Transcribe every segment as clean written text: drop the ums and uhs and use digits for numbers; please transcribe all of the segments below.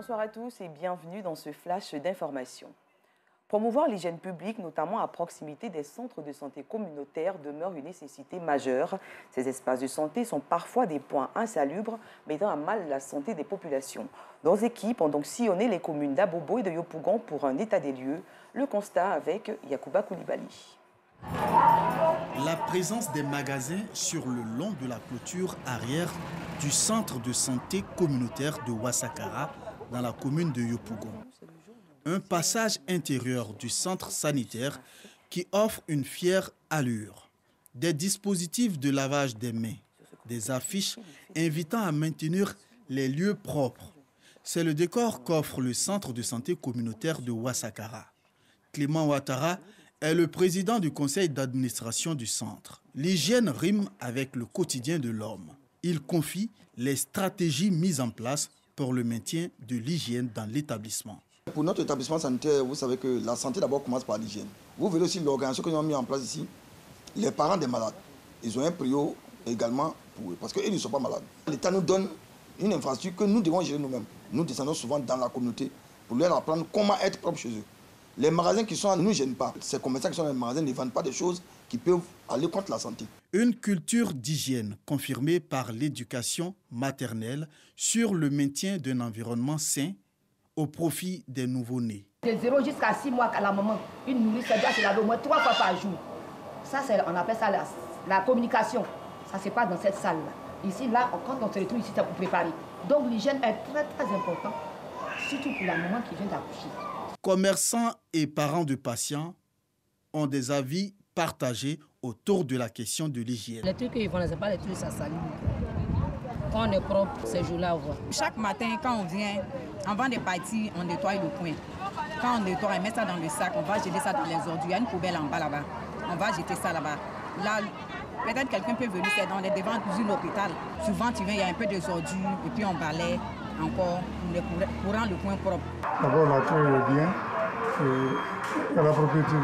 Bonsoir à tous et bienvenue dans ce flash d'information. Promouvoir l'hygiène publique, notamment à proximité des centres de santé communautaires, demeure une nécessité majeure. Ces espaces de santé sont parfois des points insalubres, mettant à mal la santé des populations. Nos équipes ont donc sillonné les communes d'Abobo et de Yopougon pour un état des lieux. Le constat avec Yacouba Koulibaly. La présence des magasins sur le long de la clôture arrière du centre de santé communautaire de Ouassakara dans la commune de Yopougon. Un passage intérieur du centre sanitaire qui offre une fière allure. Des dispositifs de lavage des mains, des affiches invitant à maintenir les lieux propres. C'est le décor qu'offre le centre de santé communautaire de Ouassakara. Clément Ouattara est le président du conseil d'administration du centre. L'hygiène rime avec le quotidien de l'homme. Il confie les stratégies mises en place pour le maintien de l'hygiène dans l'établissement. Pour notre établissement sanitaire, vous savez que la santé d'abord commence par l'hygiène. Vous verrez aussi l'organisation que nous avons mis en place ici. Les parents des malades, ils ont un prio également pour eux, parce qu'ils ne sont pas malades. L'État nous donne une infrastructure que nous devons gérer nous-mêmes. Nous descendons souvent dans la communauté pour leur apprendre comment être propre chez eux. Les magasins qui sont là ne nous gênent pas. Ces commerçants qui sont dans les magasins ne vendent pas des choses qui peuvent aller contre la santé. Une culture d'hygiène confirmée par l'éducation maternelle sur le maintien d'un environnement sain au profit des nouveau-nés. De 0 jusqu'à 6 mois à la maman, une nourrice doit se laver au moins 3 fois par jour. Ça, on appelle ça la communication. Ça, c'est pas dans cette salle-là. Ici, là, quand on se retrouve ici, c'est pour préparer. Donc l'hygiène est très, très importante, surtout pour la maman qui vient d'accoucher. Commerçants et parents de patients ont des avis partagés autour de la question de l'hygiène. Les trucs qu'ils font, ce n'est pas les trucs, ça salit. Quand on est propre, ces jours-là, on voit. Chaque matin, quand on vient, avant de partir, on nettoie le coin. Quand on nettoie, on met ça dans le sac, on va jeter ça dans les ordures. Il y a une poubelle en bas là-bas. On va jeter ça là-bas. Là, peut-être quelqu'un peut venir, c'est dans les devants d'un hôpital. Souvent, tu viens, il y a un peu de ordures, et puis on balaye encore pour rendre le coin propre. D'abord, l'accueil est bien et la propriété.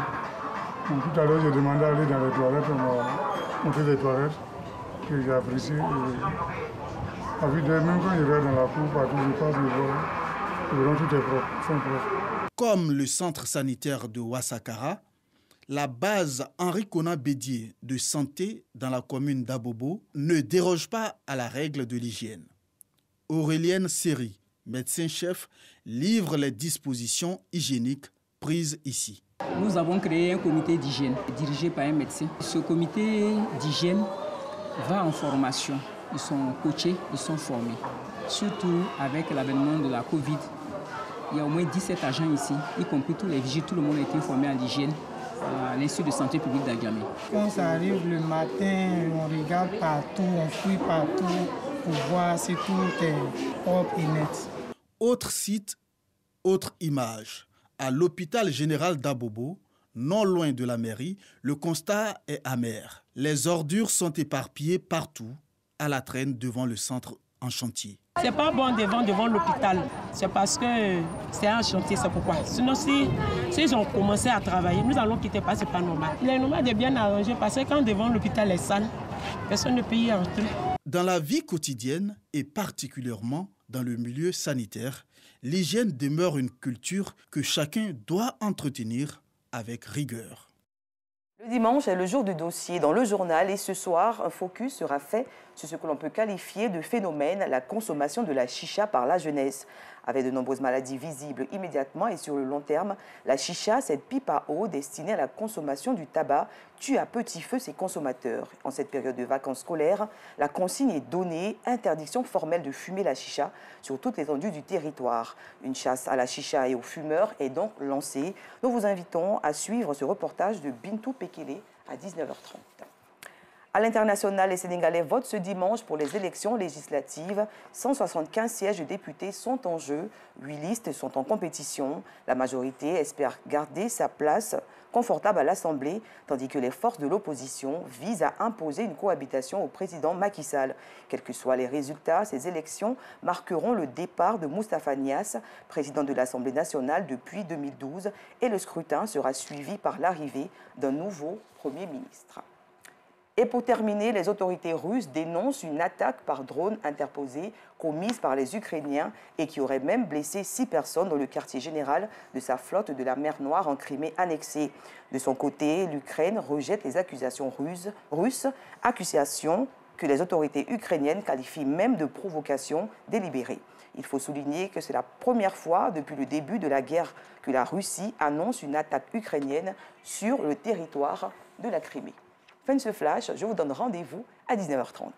Donc, tout à l'heure, j'ai demandé d'aller dans les toilettes, on m'a montré les toilettes que j'ai appréciées. Même quand je vais dans la cour, partout je passe, je vois, tout est propre, sont propres. Comme le centre sanitaire de Ouassakara, la base Henri Konan Bédié de santé dans la commune d'Abobo ne déroge pas à la règle de l'hygiène. Aurélienne Seri, médecin-chef, livre les dispositions hygiéniques prises ici. Nous avons créé un comité d'hygiène dirigé par un médecin. Ce comité d'hygiène va en formation. Ils sont coachés, ils sont formés. Surtout avec l'avènement de la Covid. Il y a au moins 17 agents ici, y compris tous les vigiles, tout le monde a été formé à l'hygiène à l'Institut de santé publique d'Agamé. Quand ça arrive le matin, on regarde partout, on fouille partout pour voir si tout est propre et net. Autre site, autre image. À l'hôpital général d'Abobo, non loin de la mairie, le constat est amer. Les ordures sont éparpillées partout, à la traîne devant le centre en chantier. C'est pas bon devant l'hôpital. C'est parce que c'est un chantier, c'est pourquoi. Sinon, s'ils ont commencé à travailler, nous allons quitter pas, c'est pas normal. Il est normal de bien arranger parce que quand devant l'hôpital est sale, personne ne peut y entrer. Dans la vie quotidienne et particulièrement dans le milieu sanitaire, l'hygiène demeure une culture que chacun doit entretenir avec rigueur. Le dimanche est le jour du dossier dans le journal et ce soir, un focus sera fait sur ce que l'on peut qualifier de phénomène, la consommation de la chicha par la jeunesse. Avec de nombreuses maladies visibles immédiatement et sur le long terme, la chicha, cette pipe à eau destinée à la consommation du tabac, tue à petit feu ses consommateurs. En cette période de vacances scolaires, la consigne est donnée, interdiction formelle de fumer la chicha sur toute l'étendue du territoire. Une chasse à la chicha et aux fumeurs est donc lancée. Nous vous invitons à suivre ce reportage de Bintou Pekele à 19h30. À l'international, les Sénégalais votent ce dimanche pour les élections législatives. 175 sièges de députés sont en jeu. 8 listes sont en compétition. La majorité espère garder sa place confortable à l'Assemblée, tandis que les forces de l'opposition visent à imposer une cohabitation au président Macky Sall. Quels que soient les résultats, ces élections marqueront le départ de Moustapha Niasse, président de l'Assemblée nationale depuis 2012, et le scrutin sera suivi par l'arrivée d'un nouveau Premier ministre. Et pour terminer, les autorités russes dénoncent une attaque par drone interposée commise par les Ukrainiens et qui aurait même blessé 6 personnes dans le quartier général de sa flotte de la mer Noire en Crimée annexée. De son côté, l'Ukraine rejette les accusations russes, accusations que les autorités ukrainiennes qualifient même de provocation délibérée. Il faut souligner que c'est la première fois depuis le début de la guerre que la Russie annonce une attaque ukrainienne sur le territoire de la Crimée. Fin de ce flash, je vous donne rendez-vous à 19h30.